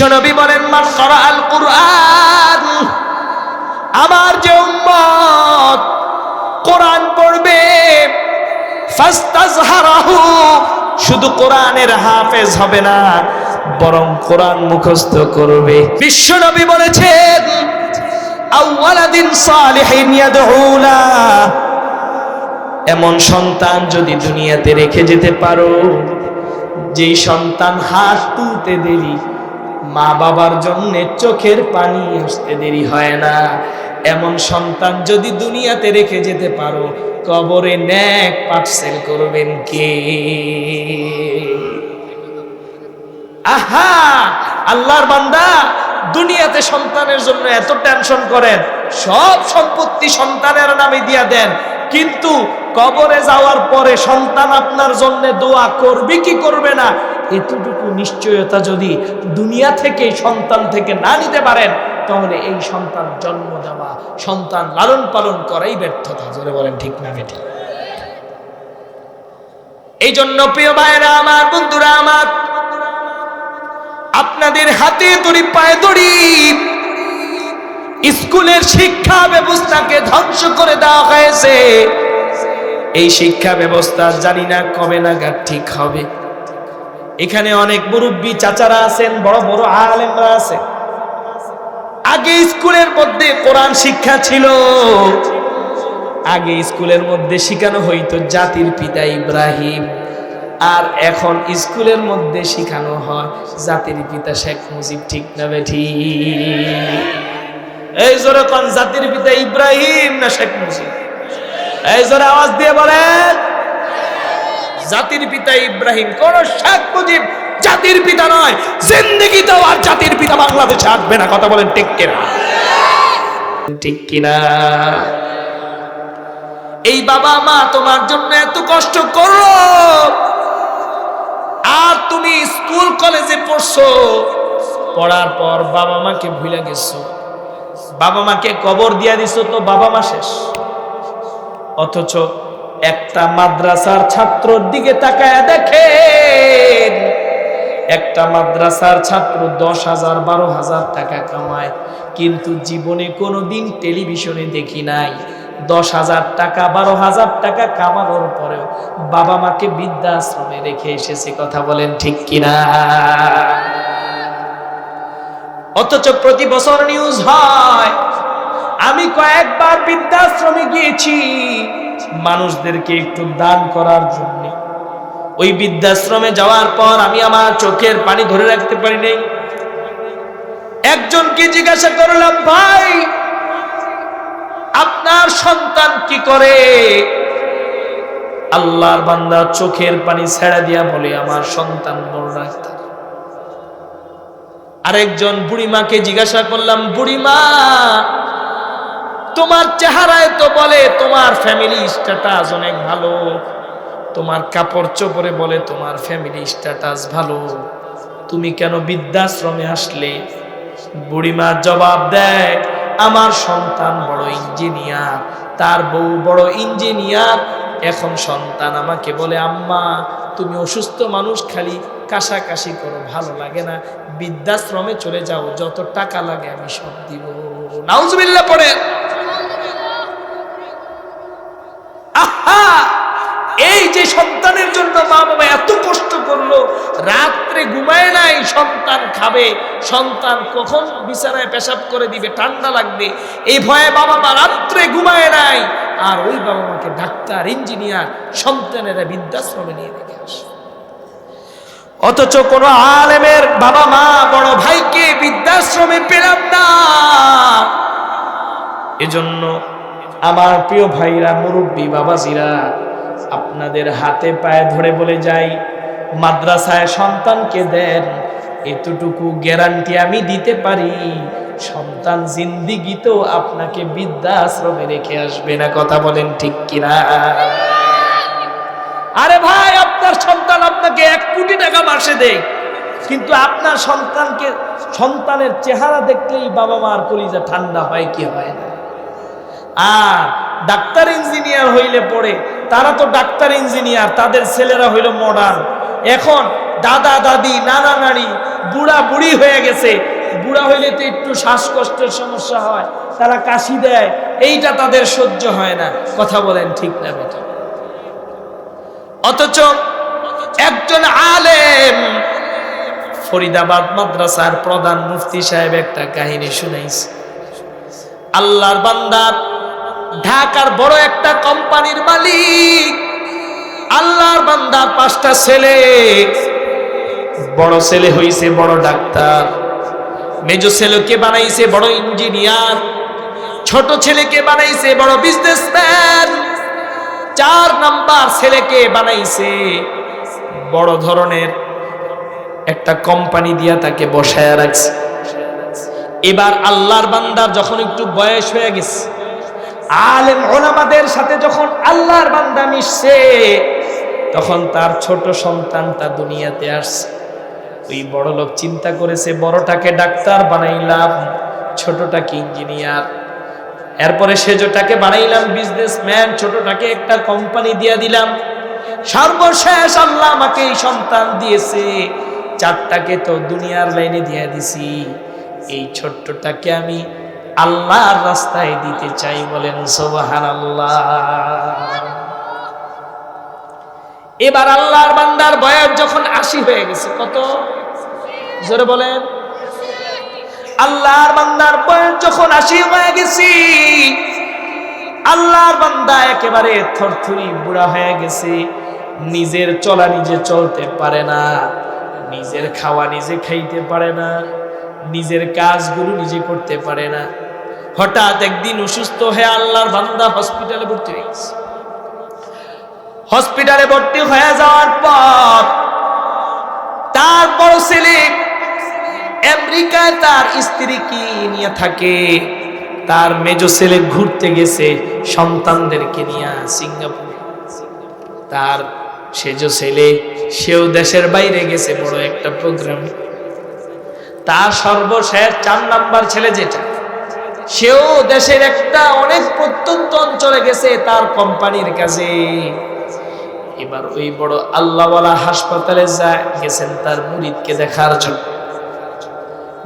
বিশ্বনবী বলেন মান ক্বারাআল কুরআন, আমার যে উম্মত কোরআন পড়বে, ফাস্তাজহারাহু, শুধু কোরআনের হাফেজ হবে না বরং কোরআন মুখস্থ করবে। বিশ্বনবী বলেছেন আওয়ালাদিন সালিহিন ইয়াদউলা, এমন সন্তান যদি দুনিয়াতে রেখে যেতে পারো, যেই সন্তান হাত তুলতে দেরি মা বাবার জন্য চোখের পানি আসতে দেরি হয় না, এমন সন্তান যদি দুনিয়াতে রেখে যেতে পারো, কবরে নেক পার্সেল করবেন কে? আহা, আল্লাহর বান্দা দুনিয়াতে সন্তানের জন্য এত টেনশন করেন, সব সম্পত্তি সন্তানের নামে দিয়া দেন, কিন্তু কবরে যাওয়ার পরে সন্তান আপনার জন্য দোয়া করবে কি করবে না, এতটুকু নিশ্চয়তা যদি দুনিয়া থেকে সন্তান থেকে না নিতে পারেন, তাহলে এই সন্তান জন্ম দেওয়া, সন্তান লালন পালন করাই ব্যর্থতা। জোরে বলেন ঠিক না বেঠিক? এই জন্য প্রিয় ভাইরা আমার, বন্ধুরা আমার, আপনাদের হাতে ধরি পায়ে ধরি স্কুলের শিক্ষা ব্যবস্থাকে ধ্বংস করে দেওয়া হয়েছে। এই শিক্ষা ব্যবস্থা জানি না কবে নাগাদ ঠিক হবে। এখানে অনেক মুরব্বী চাচারা আছেন, বড় বড় আলেমরা আছে। আগে স্কুলের মধ্যে কোরআন শিক্ষা ছিল, আগে স্কুলের মধ্যে শেখানো হইতো জাতির পিতা ইব্রাহিম, আর এখন স্কুলের মধ্যে শেখানো হয় জাতির পিতা শেখ মুজিব। ঠিক না বেঠিক? এই জোরে কোন, জাতির পিতা ইব্রাহিম না শেখ মুজিব? এই জোরে আওয়াজ দিয়ে বলেন। জাতির পিতা ইব্রাহিম, কোন শেখ মুজিব জাতির পিতা নয়। জিন্দেগিতেও আর জাতির পিতা বাংলাদেশে আসবে না। কথা বলেন ঠিক কিনা? ঠিক কিনা? এই বাবা মা তোমার জন্য এত কষ্ট করলো, আর তুমি স্কুল কলেজে পড়ছো, পড়ার পর বাবা মাকে ভুলে গেছো, বাবা মাকে কবর দিয়া দিছো, তো বাবা মা শেষ। অথচ একটা মাদ্রাসার ছাত্রর দিকে তাকায় দেখেন, একটা মাদ্রাসার ছাত্র 10,000 12,000 টাকা কামায়, কিন্তু জীবনে কোনোদিন টেলিভিশনে দেখি নাই 10,000 টাকা 12,000 টাকা কামানোর পরেও বাবা মাকে বৃদ্ধাশ্রমে রেখে এসেছে। কথা বলেন ঠিক কিনা? অথচ প্রতি বছর নিউজ হয়। আমি কয়েকবার বৃদ্ধাশ্রমে গিয়েছি মানুষদেরকে একটু দান করার জন্য। ওই বৃদ্ধাশ্রমে যাওয়ার পর আমি আমার চোখের পানি ধরে রাখতে পারি নাই। একজনকে জিজ্ঞাসা করলাম, ভাই আপনার সন্তান কি করে? আল্লাহর বান্দা চোখের পানি ছেড়ে দিয়া বলে, আমার সন্তান বড় ডাক্তার। আরেকজন বুড়িমাকে জিজ্ঞাসা করলাম, বুড়িমা তোমার চেহারায় তো বলে তোমার ফ্যামিলি স্ট্যাটাস অনেক ভালো, তোমার কাপড় চোপড়ে বলে তোমার ফ্যামিলি স্ট্যাটাস ভালো, তুমি কেন বৃদ্ধাশ্রমে আসলে? বুড়িমা জবাব দেয়, আমার সন্তান বড় ইঞ্জিনিয়ার, তার বউ বড় ইঞ্জিনিয়ার। এখন সন্তান আমাকে বলে, আম্মা তুমি অসুস্থ মানুষ, খালি কাশাকাশি করো, ভালো লাগে না, বৃদ্ধাশ্রমে চলে যাও, যত টাকা লাগে আমি সব দিব। নাউজুবিল্লাহ পড়ে। আহা, এই যে সন্তানের জন্য মা বাবা এত কষ্ট করলো, রাত্রে ঘুমায় নাই, সন্তান খাবে, সন্তান কখন বিছানায় পেশাব করে দিবে, ঠান্ডা লাগবে, এই ভয়ে বাবা মা রাত্রে ঘুমায় নাই। আর ওই বাবা মাকে ডাক্তার ইঞ্জিনিয়ার, সন্তানেরা বৃদ্ধাশ্রমে নিয়ে রেখে আসে। অথচ কোন আলেমের বাবা মা বড় ভাইকে বৃদ্ধাশ্রমে পেলাম না। এজন্য আমার প্রিয় ভাইরা, মুরব্বী বাবাজিরা, আপনাদের হাতে পায়ে ধরে বলে যাই, মাদ্রাসায় সন্তানকে দেন, এতটুকু গ্যারান্টি আমি দিতে পারি, সন্তান জিন্দিগিতেও আপনাকে বৃদ্ধাশ্রমে রেখে আসবে না। কথা বলেন ঠিক কিনা? আরে ভাই, আপনার সন্তান আপনাকে 1 কোটি টাকা মাসে দেয়, কিন্তু আপনার সন্তানকে, সন্তানের চেহারা দেখলেই বাবা মার কলিজা ঠান্ডা হয় কি হয় না? আর ডাক্তার ইঞ্জিনিয়ার হইলে পড়ে, তারা তো ডাক্তার ইঞ্জিনিয়ার, তাদের ছেলেরা হইল মডার্ন। এখন দাদা দাদি নানা নানি বুড়া বুড়ি হয়ে গেছে, বুড়া হইলে তো একটু শ্বাসকষ্টের সমস্যা হয়, তারা কাশি দেয়, এইটা তাদের সহ্য হয় না। কথা বলেন ঠিক না বেটা? অথচ একজন আলেম, ফরিদাবাদ মাদ্রাসার প্রধান মুফতি সাহেব একটা কাহিনী শুনাইছে। আল্লাহর বান্দা ঢাকার বড় একটা কোম্পানির মালিক, আল্লাহর বান্দার 5টা ছেলে, বড় ছেলে হইছে বড় ডাক্তার, মেজো ছেলেকে বানাইছে বড় ইঞ্জিনিয়ার, ছোট ছেলেকে বানাইছে বড় বিজনেসম্যান, 4 নাম্বার ছেলেকে বানাইছে বড় ধরনের একটা কোম্পানি দিয়া তাকে বসায় রাখছে। এবার আল্লাহর বান্দার যখন একটু বয়স হয়ে গেছে, আলেম ওলামাদের সাথে যখন আল্লাহর বান্দা মিশছে, তখন তার ছোট সন্তানটা দুনিয়াতে আসছে। ওই বড় লোক চিন্তা করেছে, বড়টাকে ডাক্তার বানাইলাম, ছোটটাকে ইঞ্জিনিয়ার, এরপরে সেজোটাকে বানাইলাম বিজনেসম্যান, ছোটটাকে একটা কোম্পানি দিয়ে দিলাম, সর্বশেষ আল্লাহ আমাকে এই সন্তান দিয়েছে, 4টাকে তো দুনিয়ার লাইনে দিয়ে দিছি, এই ছোট্টটাকে আমি আল্লাহর রাস্তায় দিতে চাই। বলেন সুবহানাল্লাহ। এবার আল্লাহর বান্দার বয়স যখন 80 হয়ে গেছে, কত জোরে বলেন? আল্লাহর বান্দার বয়স যখন 80 হয়ে গেছে, আল্লাহর বান্দা একেবারে থরথরি বুড়া হয়ে গেছে, নিজের চলা নিজে চলতে পারে না, নিজের খাওয়া নিজে খাইতে পারে না, নিজের কাজগুলো নিজে করতে পারে না। হঠাৎ একদিন অসুস্থ হয়ে আল্লাহর বান্দা হসপিটালে ভর্তি হয়ে গেছে। হসপিটালে ভর্তি হয়ে যাওয়ার পর তার বড় ছেলে আমেরিকায় তার স্ত্রীকে নিয়ে থাকে, তার মেজো ছেলে ঘুরতে গেছে সন্তানদেরকে নিয়ে সিঙ্গাপুরে, তার সেজো ছেলে সেও দেশের বাইরে গেছে বড় একটা প্রোগ্রামে, তার সর্বশেষ 4 নাম্বার ছেলে যেটা, সেও দেশের একটা অনেক প্রত্যন্ত অঞ্চলে গেছে তার কোম্পানির কাজে। এবার ওই বড় আল্লাহওয়ালা হাসপাতালে গেছেন তার মুরিদকে দেখার জন্য।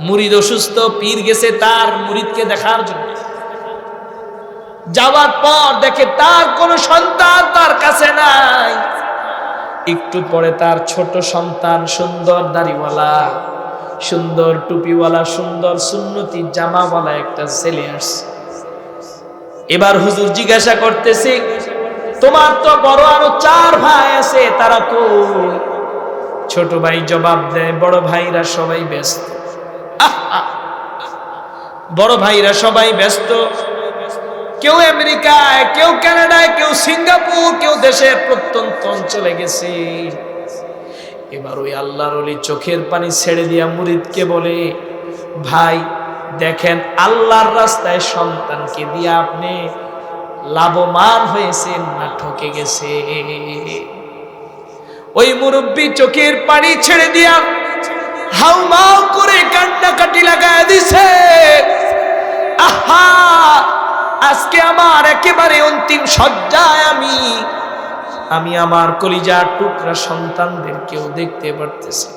মুরিদ অসুস্থ, পীর গেছে তার মুরিদকে দেখার জন্য। যাওয়ার পর দেখে তার কোনো সন্তান তার কাছে নাই। একটু পরে তার ছোট সন্তান, সুন্দর দাড়িওয়ালা, সুন্দর টুপিওয়ালা, সুন্দর সুন্নতি জামাওয়ালা একটা ছেলে আসছে। এবার হুজুর জিজ্ঞাসা করতেছে, তোমার তো বড় আরো 4 ভাই আছে, তারা কই? ছোট ভাই জবাব দেয়, বড় ভাইরা সবাই ব্যস্ত। বড় ভাইরা সবাই ব্যস্ত, কেউ আমেরিকায়, কেউ কানাডায়, কেউ সিঙ্গাপুর, কেউ দেশের প্রত্যন্ত অঞ্চলে গেছে। এবার ওই আল্লাহর ওলি চোখের পানি ছেড়ে দিয়া মুরিদকে বলে, ভাই দেখেন, আল্লাহর রাস্তায় সন্তানকে দিয়ে আপনি লাভবান হয়েছেন না ঠকে গেছে? ওই মুরব্বী চোখের পানি ছেড়ে দিয়া হাউমাউ করে কান্নাকাটি লাগায় দিছে। আহা, আজকে আমার একেবারে অন্তিম শয্যায় আমি আমার কলিজার টুকরা সন্তানদেরকেও দেখতে পারতেছি।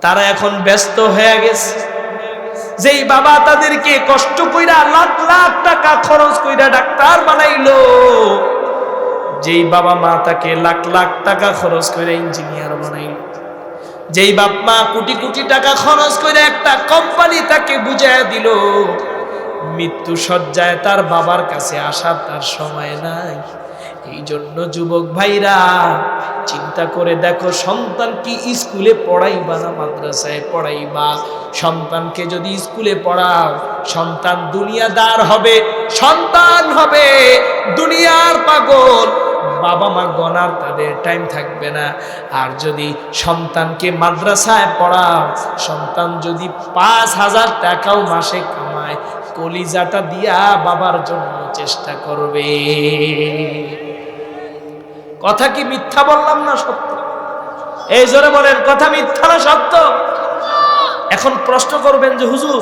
তারা এখন ব্যস্ত হয়ে গেছে। যেই বাবা তাদেরকে কষ্ট কইরা লাখ লাখ টাকা খরচ কইরা ডাক্তার বানাইলো, যেই বাবা মা তাকে লাখ লাখ টাকা খরচ কইরা ইঞ্জিনিয়ার বানাইলো, যেই বাপ মা কোটি কোটি টাকা খরচ কইরা একটা কোম্পানি তাকে বুঝাইয়া দিল, মৃত্যু শয্যায় তার বাবার কাছে আসার তার সময় নাই। এই জন্য যুবক ভাইরা চিন্তা করে দেখো, সন্তান কি স্কুলে পড়াইবা না মাদ্রাসায় পড়াইবা? সন্তানকে যদি স্কুলে পড়াও, সন্তান দুনিয়াদার হবে, সন্তান হবে দুনিয়ার পাগল, বাবা মা গনার তাদের টাইম থাকবে না। আর যদি সন্তানকে মাদ্রাসায় পড়াও, সন্তান যদি 5,000 টাকাও মাসে কামায়, কলিজাটা দিয়া বাবার জন্য চেষ্টা করবে। কথা কি মিথ্যা বললাম না সত্য? এই জোরে বলেন, কথা মিথ্যা না সত্য? এখন প্রশ্ন করবেন যে হুজুর,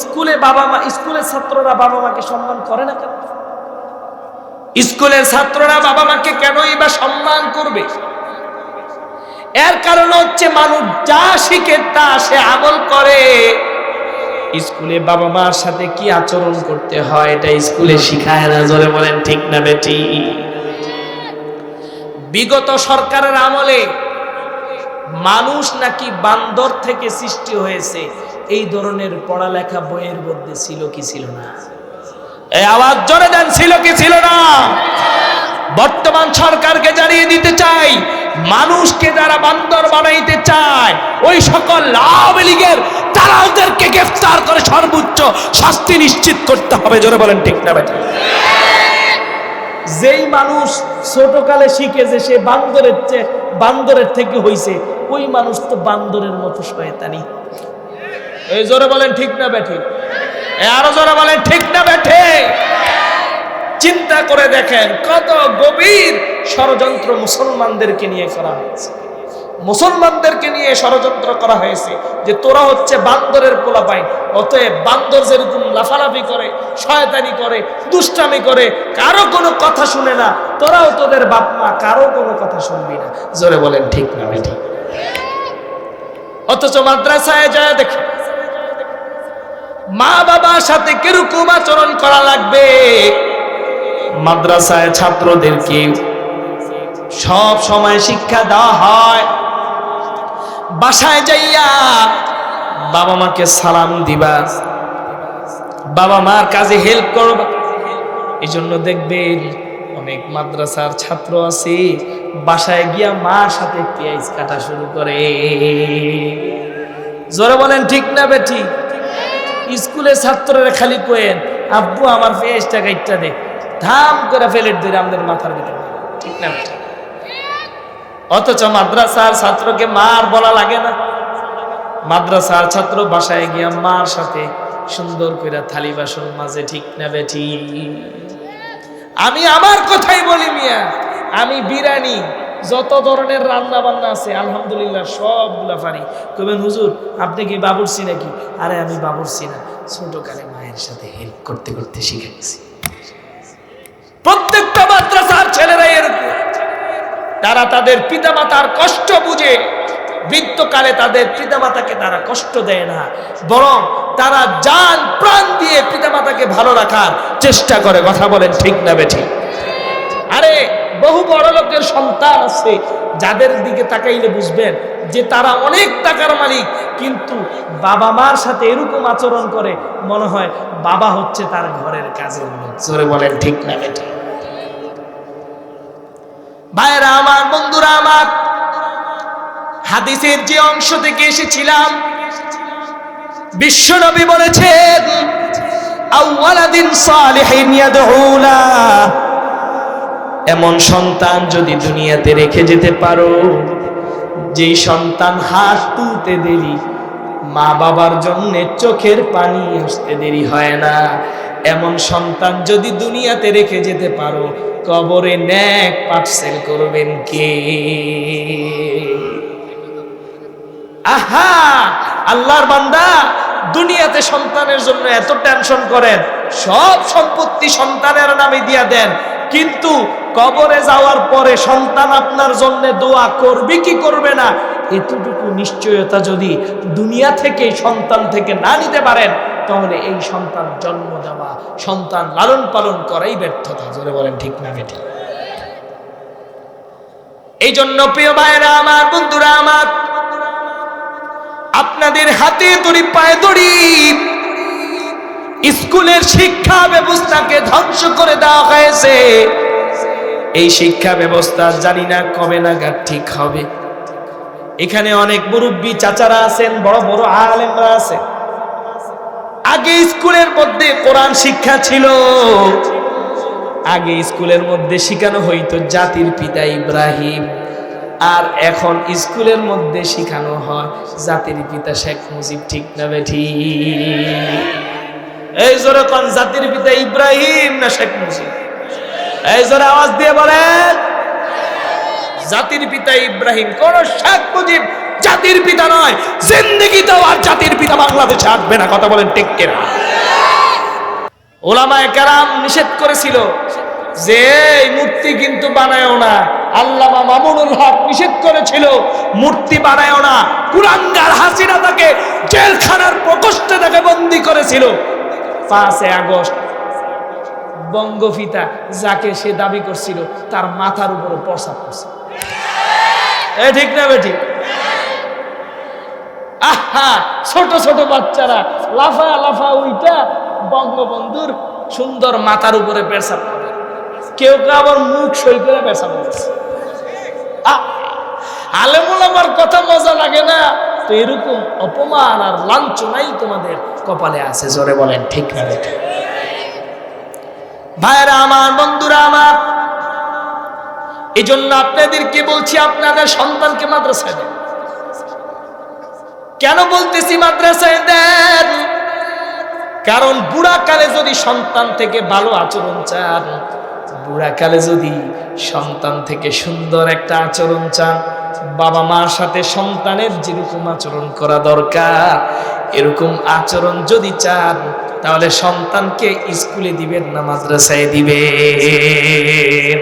স্কুলে বাবা মা, স্কুলের ছাত্ররা বাবা মাকে সম্মান করে না কেন? স্কুলের ছাত্ররা বাবা মাকে কেনই বা সম্মান করবে? এর কারণ হচ্ছে মানুষ যা শিখে তা সে আমল করে। স্কুলে বাবা মার সাথে কি আচরণ করতে হয় এটা স্কুলে শিখায় না। জোরে বলেন ঠিক না বেটি? বিগত সরকারের আমলে মানুষ নাকি বান্দর থেকে সৃষ্টি হয়েছে, এই ধরনের পড়ালেখা বইয়ের মধ্যে ছিল কি ছিল না? এই আওয়াজ জোরে দেন, ছিল কি ছিল না? বর্তমান সরকারকে জানিয়ে দিতে চাই, মানুষকে যারা বান্দর বানাইতে চায় ওই সকল আওয়ামী লীগের তারা ওদেরকে গ্রেফতার করে সর্বোচ্চ শাস্তি নিশ্চিত করতে হবে। জোরে বলেন ঠিক না বেটা? যেই মানুষ ছোটকালে শিখে যে সে বান্দরের থেকে হইছে, ওই মানুষ তো বান্দরের মতো শয়তানি। এই জোরে বলেন ঠিক না বেঠে? আরো জোরে বলেন ঠিক না বেঠে? চিন্তা করে দেখেন কত গভীর ষড়যন্ত্র মুসলমানদেরকে নিয়ে করা হয়েছে। মুসলমানদেরকে নিয়ে ষড়যন্ত্র করা হয়েছে যে তোরা হচ্ছে বান্দরের পোলাপাইন, অতএব বান্দর যেরকম লাফালাফি করে, শয়তানি করে, দুষ্টামি করে, কারো কোনো কথা শুনে না, তোরাও তোদের বাপ মা কারো কোনো কথা শুনবি না। জোরে বলেন ঠিক না বেঠিক? অথচ মাদ্রাসায় যায় দেখে মা বাবার সাথে কিরকম আচরণ করা লাগবে। মাদ্রাসায় ছাত্রদেরকে সব সময় শিক্ষা দেওয়া হয়, বাসায় যাইয়া বাবা মাকে সালাম দিবা, বাবা মার কাজে হেল্প করবা। এই জন্য দেখবেন অনেক মাদ্রাসার ছাত্র আছে বাসায় গিয়া মার সাথে পেঁয়াজ কাটা শুরু করে। জোরে বলেন ঠিক না বেটি? স্কুলের ছাত্ররা খালি কোয়েন আব্বু আমার পেঁয়াজটা কাটটা দে, ধাম করে ফেলেট ধরে আমাদের মাথার ভিতরে, ঠিক না বেটি? অথচ মাদ্রাসার ছাত্রকে মার বলা লাগে না। মাদ্রাসার ছাত্র বাসায় গিয়া মার সাথে সুন্দর করে থালি বাসন মাঝে, ঠিক না বেটি? আমি আমার কথাই বলি মিয়া, আমি বিরিয়ানি যত ধরনের রান্না বান্না আছে আলহামদুলিল্লাহ সবগুলা পারি। কবেন হুজুর আপনি কি বাবুর্চি নাকি? আরে আমি বাবুর্চি না, ছোটকালে মায়ের সাথে হেল্প করতে করতে শিখেছি। প্রত্যেকটা মাদ্রাসার ছেলেরা এরকম, তারা তাদের পিতামাতার কষ্ট বুঝে, বৃদ্ধকালে তাদের পিতামাতাকে তারা কষ্ট দেয় না, বরং তারা জান প্রাণ দিয়ে পিতামাতাকে ভালো রাখার চেষ্টা করে। কথা বলেন ঠিক না বেঠিক? আরে বহু বড় লোকের সন্তান আছে যাদের দিকে তাকাইলে বুঝবেন যে তারা অনেক টাকার মালিক, কিন্তু বাবা মার সাথে এরকম আচরণ করে মনে হয় বাবা হচ্ছে তার ঘরের কাজের লোক। জোরে বলেন ঠিক না বেঠিক? ভাইরা আমার, বন্ধুরা আমার, হাদিসের যে অংশ থেকে এসেছিলাম, বিশ্বনবী বলেছেন আওয়ালাদিন সালিহিন ইয়াদউলা, এমন সন্তান যদি দুনিয়াতে রেখে যেতে পারো, যেই সন্তান হাত তুলতে দেরি মা বাবার জন্য চোখের পানি আসতে দেরি হয় না, এমন সন্তান যদি দুনিয়াতে রেখে যেতে পারো, কবরে নেক পার্সেল করবেন কে? আহা, আল্লাহর বান্দা দুনিয়াতে সন্তানের জন্য এত টেনশন করেন, সব সম্পত্তি সন্তানের নামে দিয়া দেন, কিন্তু কবরে যাওয়ার পরে সন্তান আপনার জন্য দোয়া করবে কি করবে না, এতটুকু নিশ্চয়তা যদি দুনিয়া থেকে সন্তান থেকে না নিতে পারেন, তাহলে এই সন্তান জন্ম দেওয়া, সন্তান লালন পালন করাই ব্যর্থতা। জোরে বলেন ঠিক না বেঠিক? এই জন্য প্রিয় ভাইরা আমার, বন্ধুরা আমার, আপনাদের হাতে দড়ি পায়ে দড়ি স্কুলের শিক্ষা ব্যবস্থাকে ধ্বংস করে দেওয়া হয়েছে। এই শিক্ষা ব্যবস্থা জানি না কবে নাগাদ ঠিক হবে। এখানে অনেক মুরব্বী চাচারা আছেন, বড় বড় আলেমরা আছে। আগে স্কুলের মধ্যে কোরআন শিক্ষা ছিল, আগে স্কুলের মধ্যে শিখানো হইতো জাতির পিতা ইব্রাহিম, আর এখন স্কুলের মধ্যে শিখানো হয় জাতির পিতা শেখ মুজিব। ঠিক না বেঠিক? এই জোরে কোন জাতির পিতা ইব্রাহিম না শেখ মুজিব? এই জোরে আওয়াজ দিয়ে বলেন। জাতির পিতা ইব্রাহিম, কোন শেখ মুজিব জাতির পিতা নয়। জিন্দেগিতেও আর জাতির পিতা বাংলাদেশে আসবে না। কথা বলেন ঠিক কিনা? ওলামায়ে কেরাম নিষেধ করেছিল যে এই মূর্তি কিন্তু বানায়ও না, আল্লামা মামুনুল হক নিষেধ করেছিল মূর্তি বানায়ও না। কুলাঙ্গার হাসিনা তাকে জেলখানার প্রকোষ্ঠে তাকে বন্দী করেছিল। 5 আগস্ট বঙ্গফিতা যাকে সে দাবি করছিল তার মাথার উপরে প্রসাব করছে। ঠিক না বেঠিক? আহা, ছোট ছোট বাচ্চারা লাফা লাফা উইটা বঙ্গবন্ধুর সুন্দর মাথার উপরে পেশাব করে, কেউ কেউ আবার মুখ সই করে পেশাব করছে। আলেমুল আমার কথা মজা লাগে না? তো এরকম অপমান আর লাঞ্ছনাই তোমাদের কপালে আছে। জোরে বলেন ঠিক না বেঠিক? ভাইরা আমার, বন্ধুরা আমার, এই জন্য আপনাদেরকে বলছি আপনাদের সন্তানকে মাদ্রাসায় দেন। কেন বলতেছি মাদ্রাসায় দেন? কারণ বুড়াকালে যদি সন্তান থেকে ভালো আচরণ চান, বুড়াকালে যদি সন্তান থেকে সুন্দর একটা আচরণ চান, বাবা মার সাথে সন্তানের যেরকম আচরণ করা দরকার এরকম আচরণ যদি চান, তাহলে সন্তানকে স্কুলে দিবেন না মাদ্রাসায় দিবেন।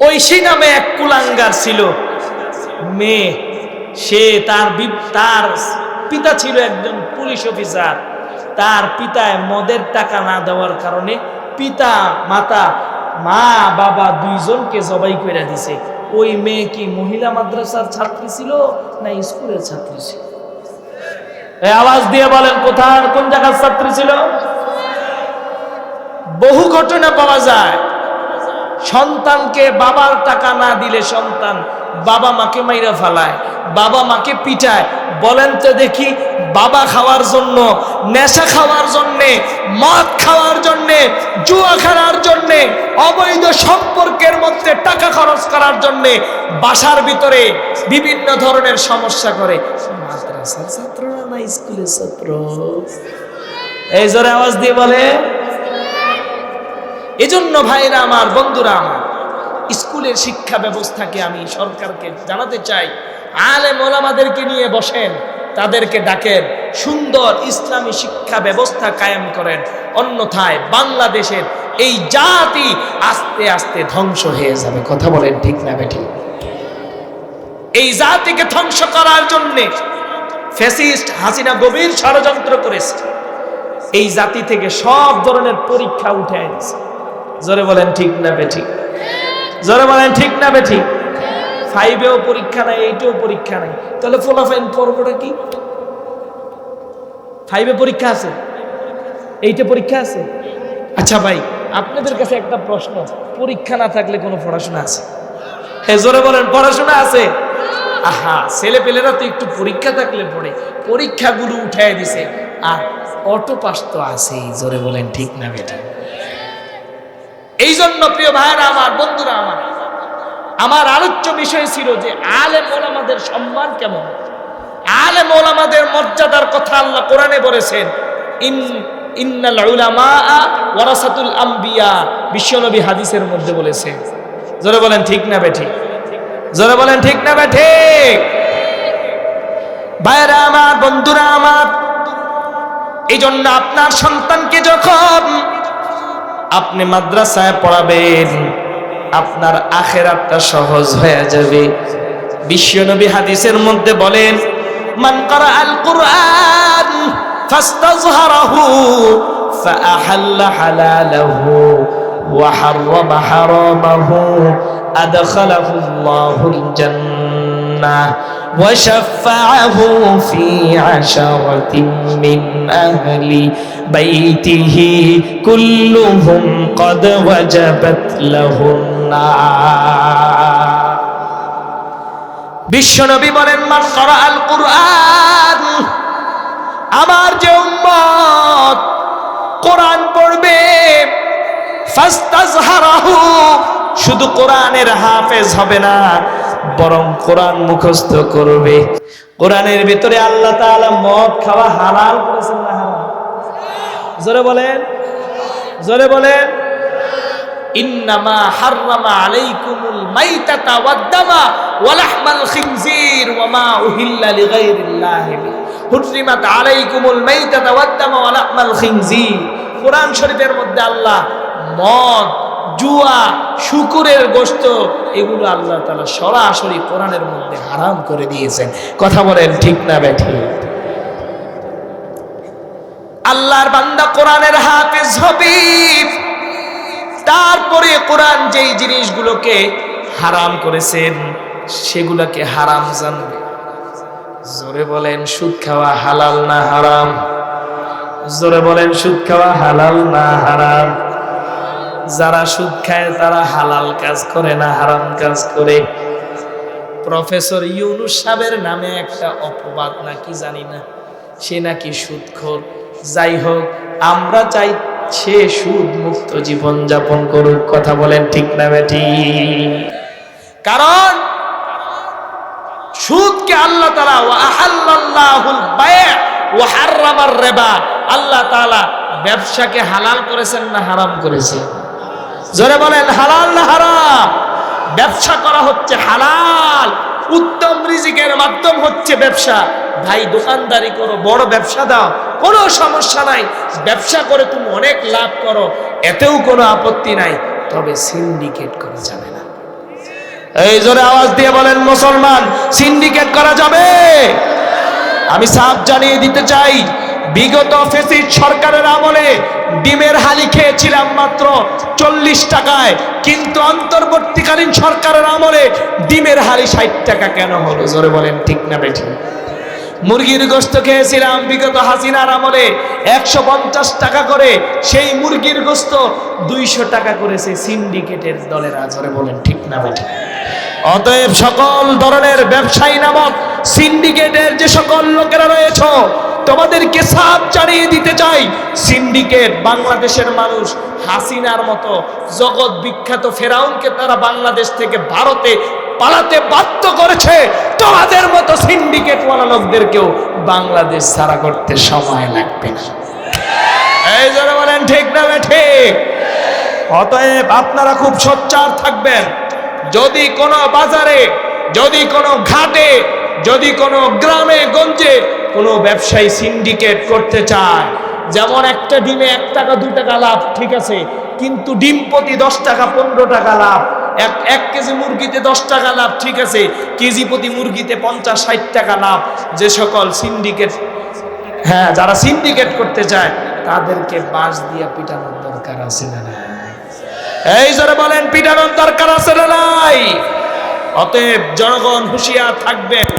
ঐশী নামে এক কুলাঙ্গার ছিল, মেয়ে, সে তার পিতা ছিল একজন পুলিশ অফিসার। তার পিতায় মদের টাকা না দেওয়ার কারণে পিতা মাতা মা বাবা দুইজনকে জবাই করে দিছে। ওই মেয়ে কি মহিলা মাদ্রাসার ছাত্রী ছিল না স্কুলের ছাত্রী ছিল? আওয়াজ দিয়ে বলেন কোথার কোন জায়গার ছাত্রী ছিল? বহু ঘটনা পাওয়া যায়, সন্তানকে বাবার টাকা না দিলে সন্তান বাবা মাকে মাইরা ফেলায়, বাবা মাকে পিটায়। বলেন তো দেখি, বাবা খাওয়ার জন্য, নেশা খাওয়ার জন্যে, মদ খাওয়ার জন্যে, জুয়া খেলার জন্যে, অবৈধ সম্পর্কের মধ্যে টাকা খরচ করার জন্যে বাসার ভিতরে বিভিন্ন ধরনের সমস্যা করে, মাদ্রাসার ছাত্র না স্কুলের ছাত্র? এই জোরে আওয়াজ দিয়ে বলে। এজন্য ভাইরা আমার, বন্ধুরা আমার, স্কুলের শিক্ষা ব্যবস্থাকে আমি সরকারকে জানাতে চাই, আলেম ওলামাদেরকে নিয়ে বসেন, তাদেরকে ডাকেন, সুন্দর ইসলামী শিক্ষা ব্যবস্থা কায়েম করেন। অন্যথায় বাংলাদেশের এই জাতি আস্তে আস্তে ধ্বংস হয়ে যাবে। কথা বলেন ঠিক না বেঠিক? এই জাতিকে ধ্বংস করার জন্যে ফ্যাসিস্ট হাসিনা গভীর ষড়যন্ত্র করেছে। এই জাতি থেকে সব ধরনের পরীক্ষা উঠে দিয়েছে। জোরে বলেন ঠিক না বেঠিক? জোরে বলেন ঠিক না বেঠিক? 5এও পরীক্ষা নাই, 8এও পরীক্ষা নাই, তাহলে ফলাফল পর্বটা কি? 5এ পরীক্ষা আছে, 8এ পরীক্ষা আছে। আচ্ছা ভাই, আপনাদের কাছে একটা প্রশ্ন, পরীক্ষা না থাকলে কোনো পড়াশোনা আছে? হ্যাঁ, জোরে বলেন পড়াশোনা আছে। আহা, ছেলে পেলেরা তো একটু পরীক্ষা থাকলে পড়ে, পরীক্ষাগুলো উঠায় দিছে, আর অটো পাস তো আছেই। জোরে বলেন ঠিক না বেঠিক? এই জন্য প্রিয় ভাইরা আমার, বন্ধুরা আমার, আমার আলোচ্য বিষয় ছিল যে আলেম ওলামাদের সম্মান কেমন, আলেম ওলামাদের মর্যাদার কথা আল্লাহ কোরআনে বলেছেন, ইন্নাল উলামা ওয়ারাসাতুল আম্বিয়া, বিশ্বনবী হাদিসের মধ্যে বলেছেন। জোরে বলেন ঠিক না বেঠিক? জোরে বলেন ঠিক না বেঠিক? ভাইরা আমার, বন্ধুরা আমার, এই জন্য আপনার সন্তানকে যখন আপনি মাদ্রাসায় পড়াবেন, আপনার আখিরাতটা সহজ হয়ে যাবে। বিশ্বনবী হাদিসের মধ্যে বলেন, মান ক্বারাআল কুরআন ফাস্তাযহারাহু ফাআহাল্লা হালালাহু ওয়া হাররামা হারামাহু আদখালাহুল্লাহুল জান্নাহ ওয়া শাফাআহু ফি আশারাতিন মিন আহলি বাইতিহি কুল্লুহুম ক্বাদ ওয়াজাবাত লাহুন নার। বিশ্বনবী বলেন, মান ক্বারাআল কুরআন, আমার যে উম্মত কোরআন পড়বে, ফাস্তাযহারাহু, শুধু কোরআনের হাফেজ হবে না, বরং কোরআন মুখস্থ করবে। কোরআনের ভিতরে আল্লাহ তাআলা মদ খাওয়া হালাল করেছেন না হারাম? জোরে বলেন, জোরে বলেন। ইন্নামা হাররামা আলাইকুমুল মাইতাতা ওয়াদ-দামা ওয়া লাহমাল খিনজির ওয়া মা উহিল্লা লিগাইরিল্লাহি বিহি, হুররিমাত আলাইকুমুল মাইতাতা ওয়াদ-দামা ওয়া লাহমাল খিনজির। কোরআন শরীফের মধ্যে আল্লাহ মদ, জুয়া, শুকুরের গোশত, এগুলো আল্লাহ তাআলা সরাসরি কোরআনের মধ্যে হারাম করে দিয়েছেন। কথা বলেন ঠিক না বেঠিক? আল্লাহর বান্দা কোরআনের হাফেজ হবে, তারপরে কোরআন যেই জিনিসগুলোকে হারাম করেছেন সেগুলোকে হারাম জানবে। জোরে বলেন সুদ খাওয়া হালাল না হারাম? জোরে বলেন সুদ খাওয়া হালাল না হারাম? যারা সুদ খায় তারা হালাল কাজ করে না হারাম কাজ করে? প্রফেসর ইউনুস সাহেবের নামে একটা অপবাদ নাকি জানি না, সে নাকি সুদখোর। যাই হোক, আমরা চাই সে সুদ মুক্ত জীবন যাপন করুক। কথা বলেন ঠিক না বেঠিক? কারণ সুদকে আল্লাহ তাআলা ওয়া আহাল্লাল্লাহুল বায়' ওয়া হাররামার রিবা, আল্লাহ তাআলা ব্যবসাকে হালাল করেছেন না হারাম করেছেন? জোরে বলেন হালাল না হারাম? ব্যবসা করা হচ্ছে হালাল, উত্তম রিজিকের মাধ্যম হচ্ছে ব্যবসা। ভাই দোকানদারি করো, বড় ব্যবসা দাও, কোনো সমস্যা নাই, ব্যবসা করে তুমি অনেক লাভ করো, এতেও কোনো আপত্তি নাই, তবে সিন্ডিকেট করা যাবে না। এই জোরে আওয়াজ দিয়ে বলেন মুসলমান, সিন্ডিকেট করা যাবে? আমি সাফ জানিয়ে দিতে চাই, বিগত ফ্যাসিস্ট সরকারের আমলে ডিমের হালি খেয়েছিলাম মাত্র 40 টাকায়, কিন্তু অন্তর্বর্তীকালীন সরকারের আমলে ডিমের হালি 60 টাকা কেন হলো? জোরে বলেন ঠিক না বেঠিক? মুরগির গোশত খেয়েছিলাম বিগত হাসিনার আমলে 150 টাকা করে, সেই মুরগির গোশত 200 টাকা করেছে সিন্ডিকেটের দলেরা। জোরে বলেন ঠিক না বেঠিক? অতএব সকল ধরনের ব্যবসায়ী নামক সিন্ডিকেটের যে সকল লোকেরা রয়েছে, তোমাদেরকে সাফ জানিয়ে দিতে চাই, সিন্ডিকেট বাংলাদেশের মানুষ হাসিনার মতো জগৎ বিখ্যাত ফেরাউনকে তারা বাংলাদেশ থেকে ভারতে পালাতে বাধ্য করেছে, তোমাদের মতো সিন্ডিকেটওয়ালা লোকদেরকেও বাংলাদেশ ছাড়া করতে সময় লাগবে না। এই যারা বলেন ঠিক না ঠিক? অতএব আপনারা খুব সোচ্চার থাকবেন। যদি কোনো বাজারে, যদি কোনো ঘাটে, যদি কোনো গ্রামে গঞ্জে কোনো ব্যবসায়ী সিন্ডিকেট করতে চায়, যেমন একটা ডিমে 1 টাকা 2 টাকা লাভ, ঠিক আছে, কিন্তু ডিম প্রতি 10 টাকা 15 টাকা লাভ, এক কেজি মুরগিতে 10 টাকা লাভ, ঠিক আছে, কেজি প্রতি মুরগিতে 50-60 টাকা লাভ, যে সকল সিন্ডিকেট, হ্যাঁ, যারা সিন্ডিকেট করতে চায় তাদেরকে বাঁশ দিয়ে পিটানোর দরকার আছে না নাই? এই যারা বলেন পিটানোর দরকার আছে না নাই? অতএব জনগণ হুঁশিয়ার থাকবেন।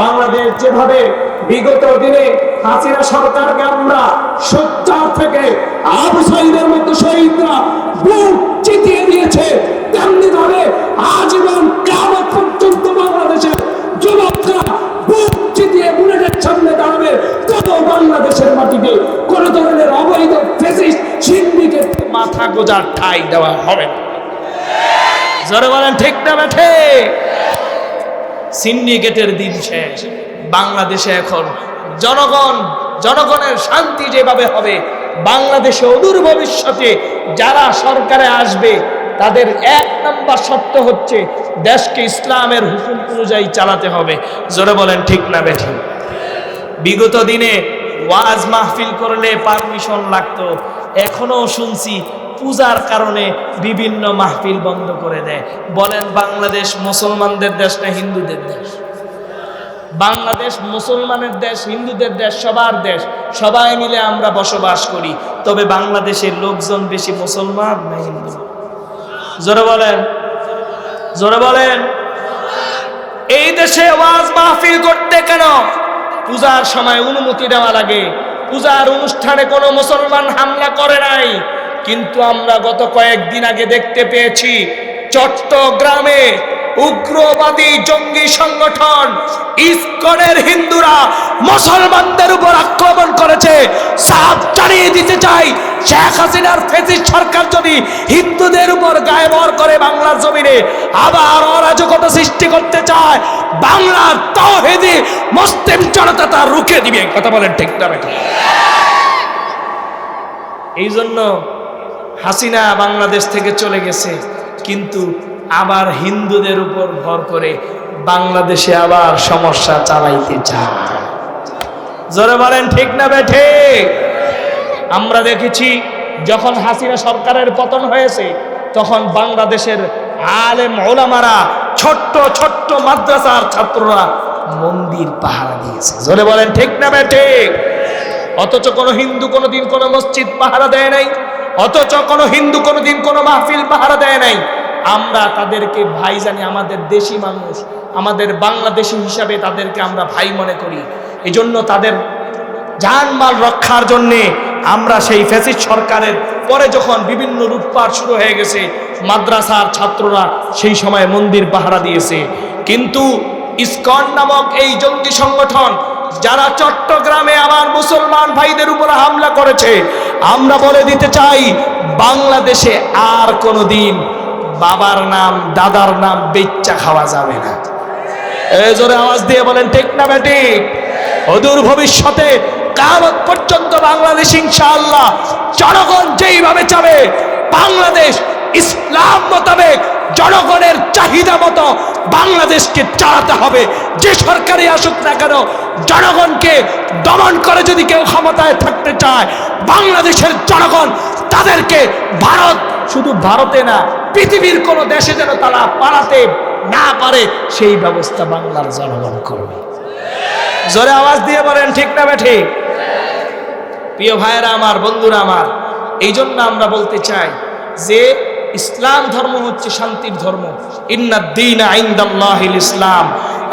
বাংলাদেশ যেভাবে বিগত দিনে হাসিনা সরকারকে আমরা সোচ্চার থেকে আবু সাঈদের মতো শহীদরা বুক চিতিয়ে দিয়েছে, তেমনি ভাবে আজীবন কিয়ামত পর্যন্ত বাংলাদেশের যুবকরা বুক চিতিয়ে বুলেটের সামনে দাঁড়াবে, তত বাংলাদেশের মাটিতে কোন ধরনের অবৈধ ফ্যাসিস্ট সিন্ডিকেট মাথা গোজার ঠাঁই দেওয়া হবে না। জোরে বলেন ঠিক না ঠিক? সিন্ডিকেটের দিন শেষ। বাংলাদেশে এখন জনগণের শান্তি যেভাবে হবে, বাংলাদেশে অদূর ভবিষ্যতে যারা সরকারে আসবে তাদের 1 নম্বর শর্ত হচ্ছে দেশকে ইসলামের হুকুম অনুযায়ী চালাতে হবে। জোরে বলেন ঠিক না বেঠিক? বিগত দিনে ওয়াজ মাহফিল করলে পারমিশন লাগতো, এখনো শুনছি পূজার কারণে বিভিন্ন মাহফিল বন্ধ করে দেয়। বলেন বাংলাদেশ মুসলমানদের দেশ না হিন্দুদের দেশ? বাংলাদেশ মুসলমানের দেশ, হিন্দুদের দেশ, সবার দেশ, সবাই মিলে আমরা বসবাস করি, তবে বাংলাদেশের লোকজন বেশি মুসলমান না হিন্দু? জোরে বলেন, জোরে বলেন। এই দেশে ওয়াজ মাহফিল করতে কেন পূজার সময় অনুমতি দেওয়া লাগে? পূজার অনুষ্ঠানে কোনো মুসলমান হামলা করে নাই, কিন্তু আমরা গত কয়েকদিন আগে দেখতে পেয়েছি চট্টগ্রামে উগ্রবাদী জঙ্গি সংগঠন ইসকনের হিন্দুরা মুসলমানদের উপর আক্রমণ করেছে। সাফ জানিয়ে দিতে চাই, শেখ হাসিনার ফ্যাসিস্ট সরকার যদি হিন্দুদের উপর গায়বর করে বাংলার জমিনে আবার অরাজকতা সৃষ্টি করতে চায়, বাংলার তাওহীদি মুসলিম জনতা তা রুখে দিবে। কথা বলেন ঠিক না বেঠিক? এই জন্য হাসিনা বাংলাদেশ থেকে চলে গেছে, কিন্তু আবার হিন্দুদের উপর ভর করে বাংলাদেশে আবার সমস্যা চালাইতে চায়। জোরে বলেন ঠিক না বেঠিক? আমরা দেখেছি যখন হাসিনা সরকারের পতন হয়েছে তখন বাংলাদেশের আলেম ওলামারা ছোট্ট ছোট্ট মাদ্রাসার ছাত্ররা মন্দির পাহারা দিয়েছে। জোরে বলেন ঠিক না ঠিক? অথচ কোনো হিন্দু কোনোদিন কোনো মসজিদ পাহারা দেয় নাই, অথচ কোনো হিন্দু কোনোদিন কোনো মাহফিল পাহারা দেয় নাই। আমরা তাদেরকে ভাই জানি, আমাদের দেশি মানুষ, আমাদের বাংলাদেশি হিসাবে তাদেরকে আমরা ভাই মনে করি। এজন্য তাদের জানমাল রক্ষার জন্যে আমরা সেই ফ্যাসিস্ট সরকারের পরে যখন বিভিন্ন লুটপাট শুরু হয়ে গেছে, মাদ্রাসার ছাত্ররা সেই সময় মন্দির পাহারা দিয়েছে। কিন্তু ইসকন নামক এই জঙ্গি সংগঠন যারা চট্টগ্রামে আমার মুসলমান ভাইদের উপর হামলা করেছে, আমরা বলে দিতে চাই বাংলাদেশে আর কোনোদিন বাবার নাম দাদার নাম বেচ্চা খাওয়া যাবে না। এই জোরে আওয়াজ দিয়ে বলেন ঠিক না ঠিক? অদূর ভবিষ্যতে কিয়ামত পর্যন্ত বাংলাদেশ ইনশাআল্লাহ জনগণ যেইভাবে চাবে, বাংলাদেশ ইসলাম মোতাবেক জনগণের চাহিদা মতো বাংলাদেশকে চালাতে হবে। যে সরকারই আসুক না কেন, জনগণকে দমন করে যদি কেউ ক্ষমতায় থাকতে চায়, বাংলাদেশের জনগণ তাদেরকে ভারত, শুধু ভারতে না পৃথিবীর কোনো দেশে যেন তারা পালাতে না পারে সেই ব্যবস্থা বাংলার জনগণ করবে। জোরে আওয়াজ দিয়ে বলেন ঠিক না ঠিক? প্রিয় ভাইয়েরা আমার, বন্ধুরা আমার, এই জন্য আমরা বলতে চাই যে ইসলাম ধর্ম হচ্ছে শান্তির ধর্ম। ইন্নাদ-দীনা ইনদাল্লাহিল ইসলাম।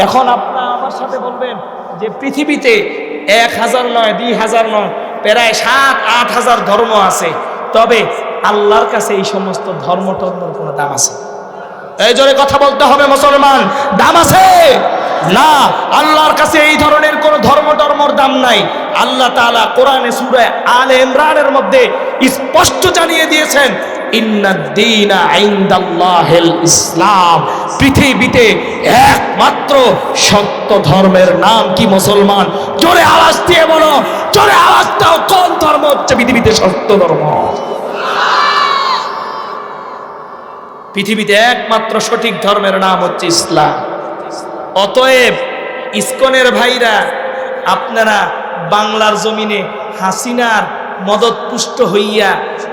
এখন আপনারা আমার সাথে বলবেন যে পৃথিবীতে 1000 নয়, 2000 নয়, প্রায় 7-8 হাজার ধর্ম আছে, তবে আল্লাহর কাছে এই সমস্ত ধর্ম টর্মর কোনো দাম আছে? এই জোরে কথা বলতে হবে মুসলমান, দাম আছে না। আল্লাহর কাছে এই ধরনের কোন ধর্ম টর্মর দাম নাই। আল্লাহ তাআলা কোরআনে সূরা আলে ইমরানের মধ্যে স্পষ্ট জানিয়ে দিয়েছেন, ইন্নাদ-দীনা ইনদাল্লাহিল ইসলাম। পৃথিবীতে একমাত্র সত্য ধর্মের নাম কি মুসলমান? জোরে আওয়াজ দিয়ে বলো, জোরে আওয়াজ দাও, কোন ধর্ম হচ্ছে পৃথিবীতে সত্য ধর্ম? পৃথিবীতে একমাত্র সঠিক ধর্মের নাম হচ্ছে ইসলাম। অতএব ইসকনের ভাইরা, আপনারা বাংলার জমিনে হাসিনার মদত পুষ্ট হইয়া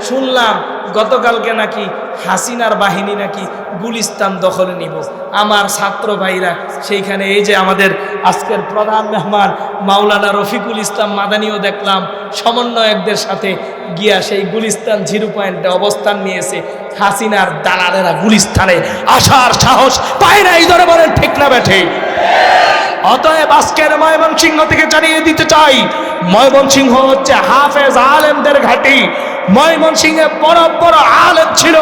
শুনলাম গতকালকে নাকি হাসিনার বাহিনী নাকি গুলিস্তান দখলে নিব। আমার ছাত্র ভাইরা সেইখানে, এই যে আমাদের আজকের প্রধান মেহমান মাওলানা রফিকুল ইসলাম মাদানীও দেখলাম সমন্বয়কদের সাথে গিয়া সেই গুলিস্তান 0 পয়েন্টে অবস্থান নিয়েছে। হাসিনার দালালেরা গুলিস্তানে আসার সাহস পায় না। এই ধরে বলেন ঠিক না ঠিক? অতএব আজকের ময়মনসিংহ থেকে জানিয়ে দিতে চাই, ময়মনসিংহ হচ্ছে হাফেজ আলেমদের ঘাঁটি। ময়মনসিংহে বড় বড় আলেম ছিল।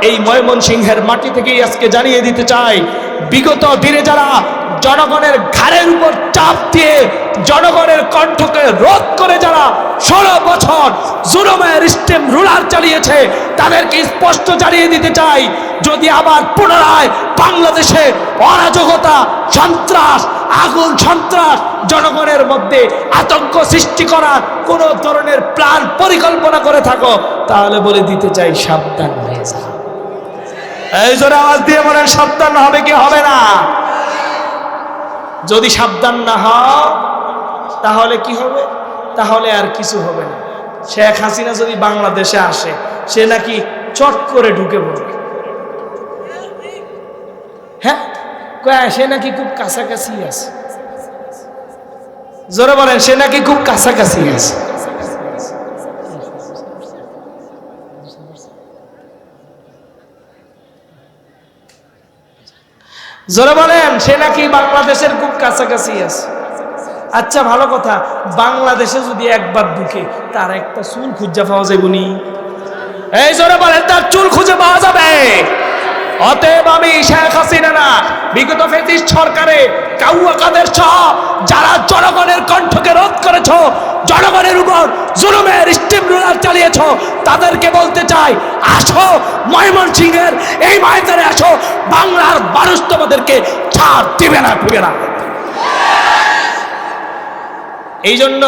এই ময়মনসিংহের মাটি থেকেই আজকে জানিয়ে দিতে চাই, বিগত দিনে যারা জনগণের ঘাড়ের উপর চাপ দিয়ে জনগণের কণ্ঠকে রোধ করে যারা 16 বছর জুলুমের স্টেম রুলার চালিয়েছে, তাদেরকে স্পষ্ট জানিয়ে দিতে চাই, যদি আবার পুনরায় বাংলাদেশে অরাজকতা, সন্ত্রাস, আগুন সন্ত্রাস, জনগণের মধ্যে আতঙ্ক সৃষ্টি করার কোন ধরনের প্ল্যান পরিকল্পনা করে থাকো, তাহলে বলে দিতে চাই সাবধান হয়ে যাও। এই জোরে আওয়াজ দিয়ে বলেন, সাবধান হবে কি হবে না? যদি সাবধান না হও তাহলে কি হবে? তাহলে আর কিছু হবে না। শেখ হাসিনা যদি বাংলাদেশে আসে, সে নাকি চট করে ঢুকে পড়বে। হ্যাঁ, সে নাকি খুব কাছাকাছি আছে। জোরে বলেন, সে নাকি খুব কাছাকাছি আছে। জোরে বলেন, সে নাকি বাংলাদেশের খুব কাছাকাছি আছে। আচ্ছা, ভালো কথা, বাংলাদেশে যদি একবার ঢুকে তার একটা চুল খুঁজে পাওয়া যাবে নি? এই জোরে বলেন, তার চুল খুঁজে পাওয়া যাবে? অতএব আমি শেখ হাসিনা না, বিগত ফ্যাসিস্ট সরকারে কাউয়া কাদের সহ যারা জনগণের কণ্ঠকে রোধ করেছ, জনগণের উপর জুলুমের স্টিম রুলার চালিয়েছ, তাদেরকে বলতে চাই, আসো ময়মনসিংহের এই ময়দানে আসো। বাংলার মানুষ তোমাদেরকে ছাড় দিবে না, দিবে না। এই জন্য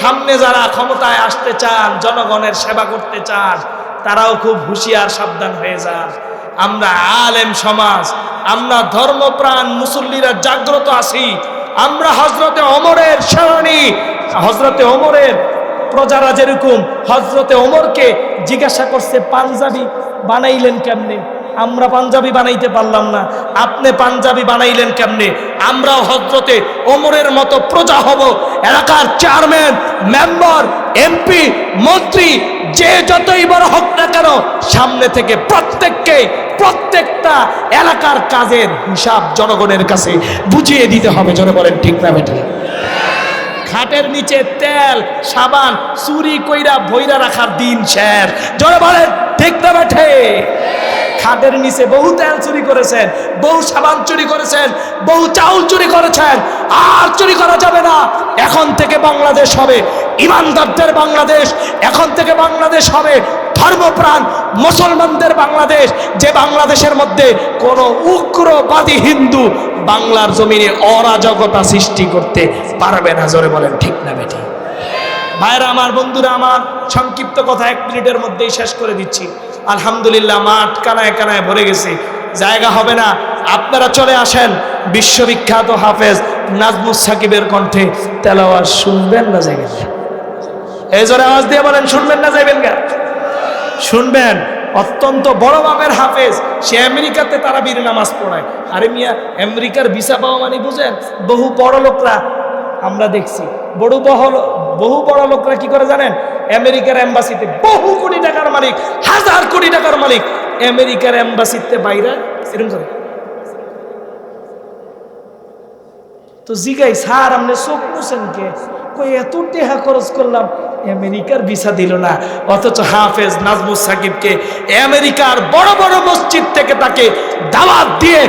সামনে যারা ক্ষমতায় আসতে চান, জনগণের সেবা করতে চান, তারাও খুব হুঁশিয়ার, সাবধান হয়ে যান। আমরা আলেম সমাজ, আমরা ধর্মপ্রাণ মুসল্লিরা জাগ্রত আছি। আমরা হযরতে ওমরের সেনানী, হযরতে ওমরের প্রজারা যেরকম হযরতে ওমরকে জিজ্ঞাসা করছে পাঞ্জাবি বানাইলেন কেমনে? আমরা পাঞ্জাবি বানাইতে পারলাম না, আপনি পাঞ্জাবি বানাইলেন কেমনে? আমরাও হযরতে ওমরের মতো প্রজা হব। এলাকার চেয়ারম্যান, মেম্বার, এমপি, মন্ত্রী যে যতই বড় হোক না কেন, সামনে থেকে প্রত্যেকটা এলাকার কাজের হিসাব জনগণের কাছে বুঝিয়ে দিতে হবে। জোরে বলেন ঠিক না বেঠিক? খাটের নিচে তেল সাবান চুরি কইরা ভইরা রাখার দিন শেষ। জোরে বলেন ঠিক না বেঠিক? খাটের নিচে বহু তেল চুরি করেছেন, বহু সাবান চুরি করেছেন, বহু চাউল চুরি করেছেন। আর চুরি করা যাবে না। এখন থেকে বাংলাদেশ হবে ইমানদারদের বাংলাদেশ। এখন থেকে বাংলাদেশ হবে ধর্মপ্রাণ মুসলমানদের বাংলাদেশ, যে বাংলাদেশের মধ্যে কোনো উগ্রবাদী হিন্দু বাংলার জমিনে অরাজকতা সৃষ্টি করতে পারবে না। জোরে বলেন ঠিক না বেঠিক? ভাইরা আমার, বন্ধুরা আমার, সংক্ষিপ্ত কথা 1 মিনিটের মধ্যেই শেষ করে দিচ্ছি। আলহামদুলিল্লাহ, মাঠ কানায় কানায় ভরে গেছে, জায়গা হবে না। আপনারা চলে আসেন, বিশ্ববিখ্যাত হাফেজ নাজমুস সাকিবের কণ্ঠে তেলাওয়াত শুনবেন না যাইবেন? এই জোরে আওয়াজ দিয়ে বলেন, শুনবেন না যাইবেন? শুনবেন। অত্যন্ত বড় মাপের হাফেজ, সে আমেরিকাতে তারাবির নামাজ পড়ায়। আরে মিয়া, আমেরিকার ভিসা পাওয়া মানে বুঝেন? বহু বড় লোকরা আমরা দেখছি, বহু বড় লোকরা কি করে জানেন? আমেরিকার এম্বাসিতে বহু কোটি টাকার মালিক, হাজার কোটি টাকার মালিক, আমেরিকার এম্বাসিতে বাইরে এরকম করে। তো জিগাই, স্যার আপনি চোখ মুছেন কে? কই এত টাকা খরচ করলাম, আমেরিকার ভিসা দিল না। অথচ হাফেজ নাজমুস সাকিবকে আমেরিকার বড় বড় মসজিদ থেকে তাকে দাওয়াত দিয়ে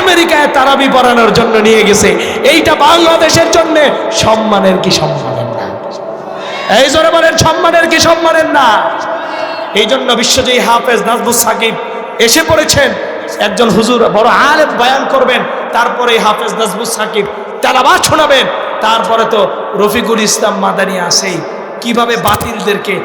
আমেরিকায় তারাবি পড়ানোর জন্য নিয়ে গেছে। এইটা বাংলাদেশের জন্য সম্মানের কি সম্মানের না? এই জোরে বলেন, সম্মানের কি সম্মানের না? এই জন্য বিশ্বজয়ী হাফেজ নাজমুস সাকিব এসে পড়েছেন। একজন হুজুর বড় আলেম বয়ান করবেন, তারপরে হাফেজ নাজমুস সাকিব তেলাওয়াত শোনাবেন, তারপরে তো রফিকুল ইসলাম মাদানী আসেই কিভাবে বাতিলদেরকে